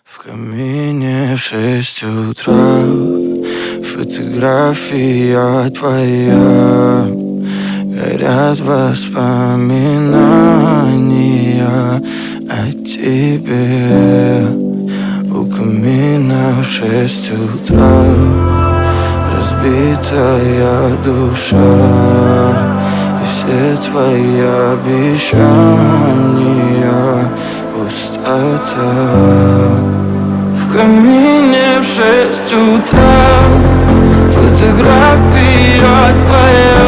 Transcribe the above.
В камине в 6 утра фотография твоя. Горят воспоминания о тебе. У камина в 6 утра разбитая душа, и все твои обещания пустота. В камине в 6 утра фотография твоя.